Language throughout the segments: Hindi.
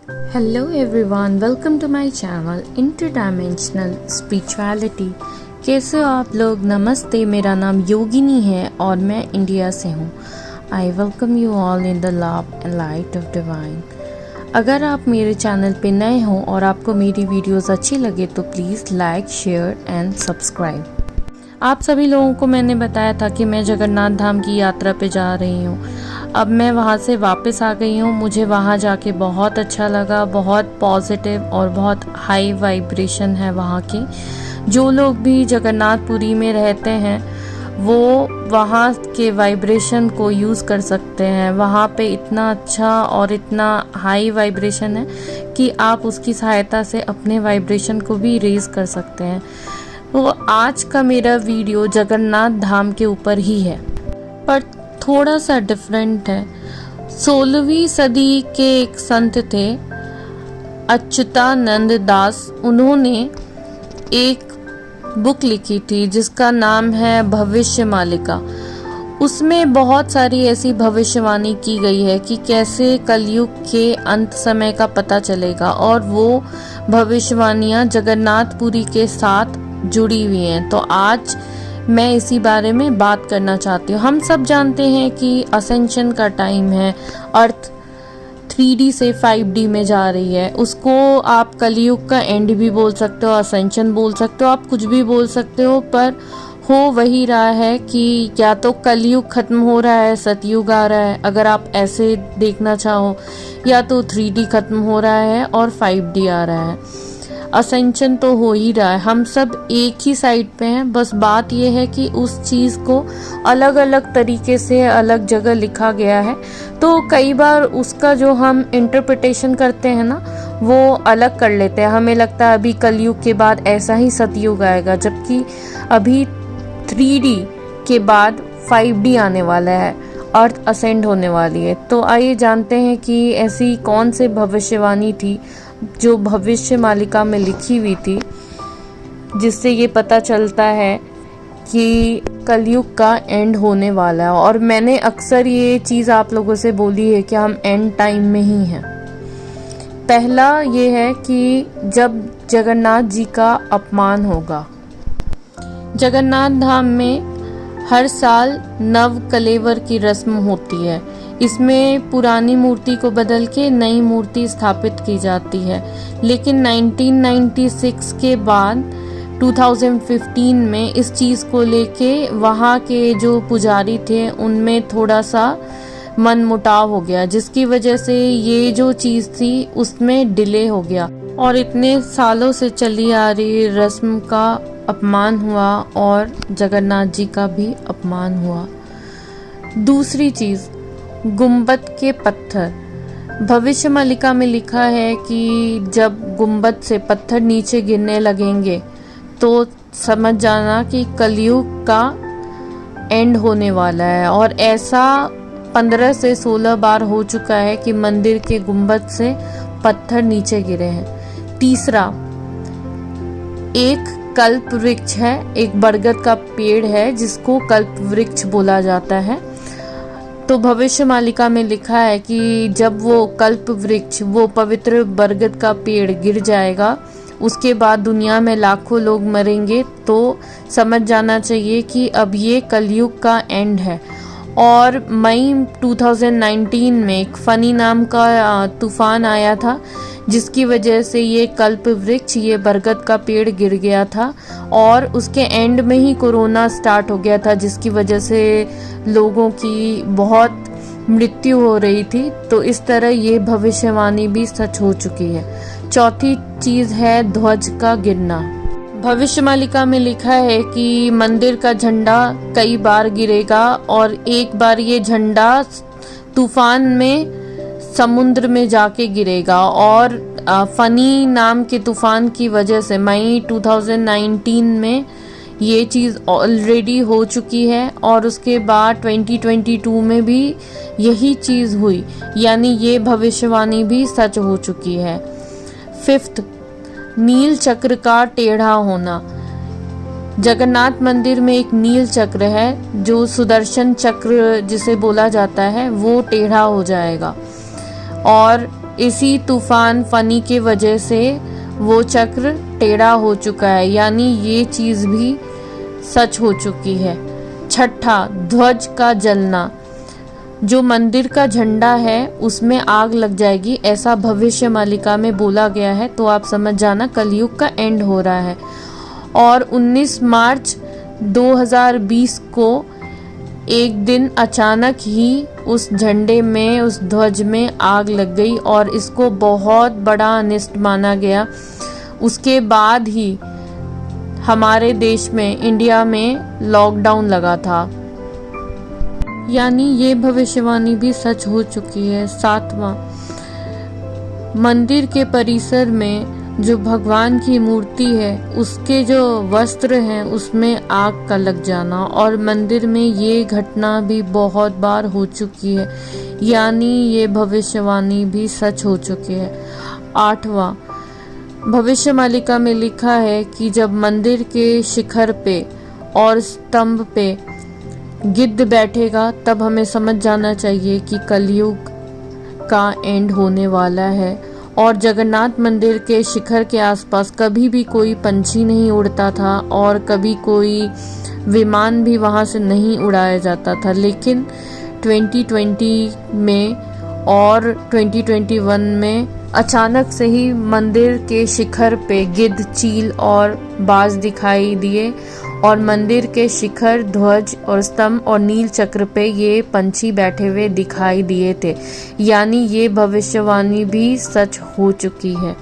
Hello everyone, welcome to my channel Interdimensional Spirituality। कैसे हो आप लोग? नमस्ते, मेरा नाम योगिनी है और मैं इंडिया से हूँ। I welcome you all in the love and light of divine. अगर आप मेरे चैनल पे नए हो और आपको मेरी वीडियोस अच्छी लगे तो please like, share and subscribe. आप सभी लोगों को मैंने बताया था कि मैं जगन्नाथ धाम की यात्रा पे जा रही हूँ। अब मैं वहाँ से वापस आ गई हूँ। मुझे वहाँ जाके बहुत अच्छा लगा, बहुत पॉजिटिव और बहुत हाई वाइब्रेशन है वहाँ की। जो लोग भी जगन्नाथपुरी में रहते हैं वो वहाँ के वाइब्रेशन को यूज़ कर सकते हैं। वहाँ पे इतना अच्छा और इतना हाई वाइब्रेशन है कि आप उसकी सहायता से अपने वाइब्रेशन को भी रेज़ कर सकते हैं। तो आज का मेरा वीडियो जगन्नाथ धाम के ऊपर ही है, पर थोड़ा सा डिफरेंट है। 16वीं सदी के एक संत थे अच्युतानंद दास। उन्होंने एक बुक लिखी थी जिसका नाम है भविष्य मालिका। उसमें बहुत सारी ऐसी भविष्यवाणी की गई है कि कैसे कलयुग के अंत समय का पता चलेगा, और वो भविष्यवाणियां जगन्नाथपुरी के साथ जुड़ी हुई हैं। तो आज मैं इसी बारे में बात करना चाहती हूँ। हम सब जानते हैं कि असेंशन का टाइम है, अर्थ 3D से 5D में जा रही है। उसको आप कलयुग का एंड भी बोल सकते हो, असेंशन बोल सकते हो, आप कुछ भी बोल सकते हो, पर हो वही रहा है कि या तो कलयुग खत्म हो रहा है, सतयुग आ रहा है, अगर आप ऐसे देखना चाहो, या तो 3D खत्म हो रहा है और 5D आ रहा है। असेंशन तो हो ही रहा है। हम सब एक ही साइड पे हैं, बस बात यह है कि उस चीज़ को अलग अलग तरीके से अलग जगह लिखा गया है। तो कई बार उसका जो हम इंटरप्रिटेशन करते हैं ना, वो अलग कर लेते हैं। हमें लगता है अभी कलयुग के बाद ऐसा ही सतयुग आएगा, जबकि अभी 3D के बाद 5D आने वाला है, अर्थ असेंड होने वाली है। तो आइए जानते हैं कि ऐसी कौन सी भविष्यवाणी थी जो भविष्य मालिका में लिखी हुई थी, जिससे ये पता चलता है कि कलयुग का एंड होने वाला है। और मैंने अक्सर ये चीज़ आप लोगों से बोली है कि हम एंड टाइम में ही हैं। पहला ये है कि जब जगन्नाथ जी का अपमान होगा। जगन्नाथ धाम में हर साल नव कलेवर की रस्म होती है। इसमें पुरानी मूर्ति को बदल के नई मूर्ति स्थापित की जाती है। लेकिन 1996 के बाद 2015 में इस चीज़ को लेके वहाँ के जो पुजारी थे उनमें थोड़ा सा मन मुटाव हो गया, जिसकी वजह से ये जो चीज़ थी उसमें डिले हो गया और इतने सालों से चली आ रही रस्म का अपमान हुआ और जगन्नाथ जी का भी अपमान हुआ। दूसरी चीज़, गुंबद के पत्थर। भविष्य मालिका में लिखा है कि जब गुंबद से पत्थर नीचे गिरने लगेंगे तो समझ जाना कि कलयुग का एंड होने वाला है। और ऐसा 15 से 16 बार हो चुका है कि मंदिर के गुंबद से पत्थर नीचे गिरे हैं। तीसरा, एक कल्प वृक्ष है, एक बरगद का पेड़ है जिसको कल्प वृक्ष बोला जाता है। तो भविष्य मालिका में लिखा है कि जब वो कल्प वृक्ष, वो पवित्र बरगद का पेड़ गिर जाएगा, उसके बाद दुनिया में लाखों लोग मरेंगे, तो समझ जाना चाहिए कि अब ये कलयुग का एंड है। और मई 2019 में एक फनी नाम का तूफान आया था, जिसकी वजह से ये कल्प वृक्ष, ये बरगद का पेड़ गिर गया था और उसके एंड में ही कोरोना स्टार्ट हो गया था, जिसकी वजह से लोगों की बहुत मृत्यु हो रही थी। तो इस तरह ये भविष्यवाणी भी सच हो चुकी है। चौथी चीज़ है ध्वज का गिरना। भविष्य मालिका में लिखा है कि मंदिर का झंडा कई बार गिरेगा और एक बार ये झंडा तूफान में समुद्र में जाके गिरेगा। और फनी नाम के तूफान की वजह से मई 2019 में ये चीज़ ऑलरेडी हो चुकी है और उसके बाद 2022 में भी यही चीज़ हुई, यानी ये भविष्यवाणी भी सच हो चुकी है। फिफ्थ, नील चक्र का टेढ़ा होना। जगन्नाथ मंदिर में एक नील चक्र है जो सुदर्शन चक्र जिसे बोला जाता है, वो टेढ़ा हो जाएगा। और इसी तूफान फनी की वजह से वो चक्र टेढ़ा हो चुका है, यानी ये चीज भी सच हो चुकी है। छठा, ध्वज का जलना। जो मंदिर का झंडा है उसमें आग लग जाएगी, ऐसा भविष्य मालिका में बोला गया है। तो आप समझ जाना कलयुग का एंड हो रहा है। और 19 मार्च 2020 को एक दिन अचानक ही उस झंडे में, उस ध्वज में आग लग गई और इसको बहुत बड़ा अनिष्ट माना गया। उसके बाद ही हमारे देश में, इंडिया में लॉकडाउन लगा था। यानी ये भविष्यवाणी भी सच हो चुकी है। सातवां, मंदिर के परिसर में जो भगवान की मूर्ति है उसके जो वस्त्र हैं उसमें आग का लग जाना, और मंदिर में ये घटना भी बहुत बार हो चुकी है, यानी ये भविष्यवाणी भी सच हो चुकी है। आठवां, भविष्य मालिका में लिखा है कि जब मंदिर के शिखर पे और स्तंभ पे गिद्ध बैठेगा तब हमें समझ जाना चाहिए कि कलयुग का एंड होने वाला है। और जगन्नाथ मंदिर के शिखर के आसपास कभी भी कोई पंछी नहीं उड़ता था और कभी कोई विमान भी वहां से नहीं उड़ाया जाता था। लेकिन 2020 में और 2021 में अचानक से ही मंदिर के शिखर पे गिद्ध, चील और बाज दिखाई दिए और मंदिर के शिखर, ध्वज और स्तंभ और नील चक्र पे ये पंछी बैठे हुए दिखाई दिए थे, यानी ये भविष्यवाणी भी सच हो चुकी है।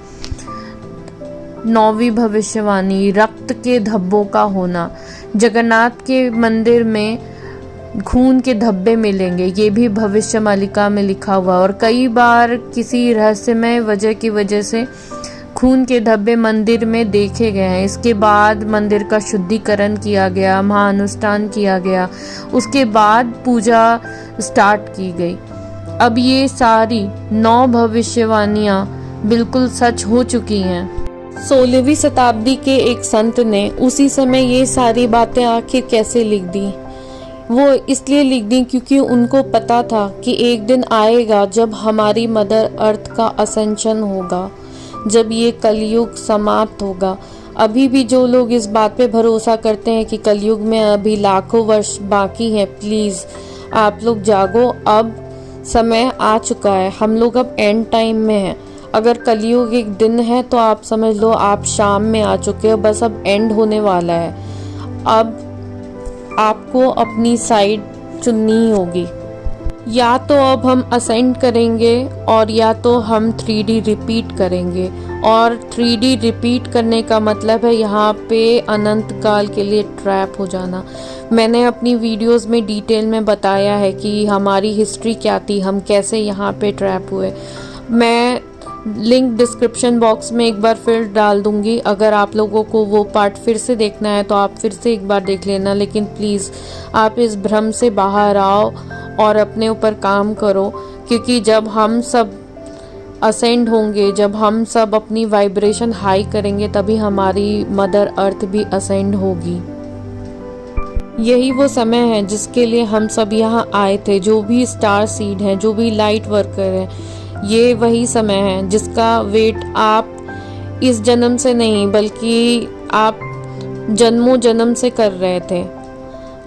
9वीं भविष्यवाणी, रक्त के धब्बों का होना। जगन्नाथ के मंदिर में खून के धब्बे मिलेंगे, ये भी भविष्य मालिका में लिखा हुआ। और कई बार किसी रहस्यमय वजह की वजह से खून के धब्बे मंदिर में देखे गए हैं। इसके बाद मंदिर का शुद्धिकरण किया गया, महाअनुष्ठान किया गया, उसके बाद पूजा स्टार्ट की गई। अब ये सारी 9 भविष्यवाणियां बिल्कुल सच हो चुकी हैं। 16वीं शताब्दी के एक संत ने उसी समय ये सारी बातें आखिर कैसे लिख दी? वो इसलिए लिख दी क्योंकि उनको पता था कि एक दिन आएगा जब हमारी मदर अर्थ का असेंशन होगा, जब ये कलयुग समाप्त होगा। अभी भी जो लोग इस बात पे भरोसा करते हैं कि कलयुग में अभी लाखों वर्ष बाकी है, प्लीज आप लोग जागो, अब समय आ चुका है। हम लोग अब एंड टाइम में हैं। अगर कलयुग एक दिन है तो आप समझ लो आप शाम में आ चुके हो, बस अब एंड होने वाला है। अब आपको अपनी साइड चुननी होगी, या तो अब हम असेंड करेंगे और या तो हम 3D रिपीट करेंगे। और 3D रिपीट करने का मतलब है यहाँ पे अनंत काल के लिए ट्रैप हो जाना। मैंने अपनी वीडियोस में डिटेल में बताया है कि हमारी हिस्ट्री क्या थी, हम कैसे यहाँ पे ट्रैप हुए। मैं लिंक डिस्क्रिप्शन बॉक्स में एक बार फिर डाल दूंगी, अगर आप लोगों को वो पार्ट फिर से देखना है तो आप फिर से एक बार देख लेना। लेकिन प्लीज़ आप इस भ्रम से बाहर आओ और अपने ऊपर काम करो, क्योंकि जब हम सब असेंड होंगे, जब हम सब अपनी वाइब्रेशन हाई करेंगे, तभी हमारी मदर अर्थ भी असेंड होगी। यही वो समय है जिसके लिए हम सब यहाँ आए थे। जो भी स्टार सीड हैं, जो भी लाइट वर्कर हैं, ये वही समय है जिसका वेट आप इस जन्म से नहीं बल्कि आप जन्मों जन्म से कर रहे थे।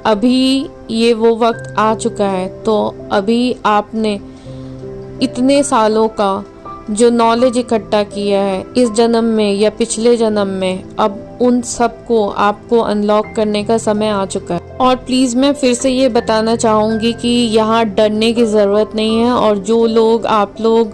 अभी ये वो वक्त आ चुका है, तो अभी आपने इतने सालों का जो नॉलेज इकट्ठा किया है इस जन्म में या पिछले जन्म में, अब उन सब को आपको अनलॉक करने का समय आ चुका है। और प्लीज़ मैं फिर से ये बताना चाहूँगी कि यहाँ डरने की ज़रूरत नहीं है। और जो लोग, आप लोग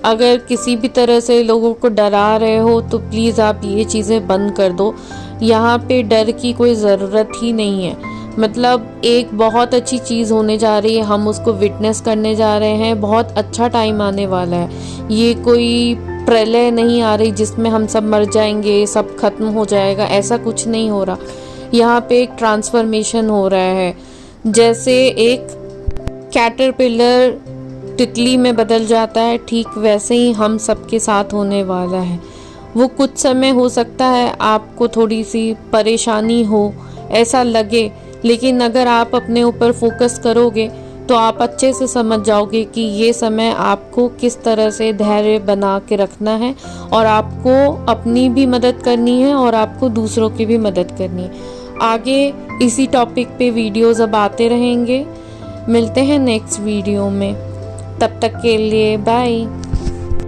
अगर किसी भी तरह से लोगों को डरा रहे हो तो प्लीज़ आप ये चीज़ें बंद कर दो। यहाँ पे डर की कोई ज़रूरत ही नहीं है। मतलब एक बहुत अच्छी चीज़ होने जा रही है, हम उसको विटनेस करने जा रहे हैं। बहुत अच्छा टाइम आने वाला है। ये कोई प्रलय नहीं आ रही जिसमें हम सब मर जाएंगे, सब खत्म हो जाएगा, ऐसा कुछ नहीं हो रहा। यहाँ पे एक ट्रांसफॉर्मेशन हो रहा है। जैसे एक कैटरपिलर तितली में बदल जाता है, ठीक वैसे ही हम सबके साथ होने वाला है। वो कुछ समय हो सकता है आपको थोड़ी सी परेशानी हो, ऐसा लगे, लेकिन अगर आप अपने ऊपर फोकस करोगे तो तो आप अच्छे से समझ जाओगे कि ये समय आपको किस तरह से धैर्य बना के रखना है और आपको अपनी भी मदद करनी है और आपको दूसरों की भी मदद करनी है। आगे इसी टॉपिक पे वीडियोस अब आते रहेंगे। मिलते हैं नेक्स्ट वीडियो में, तब तक के लिए बाय।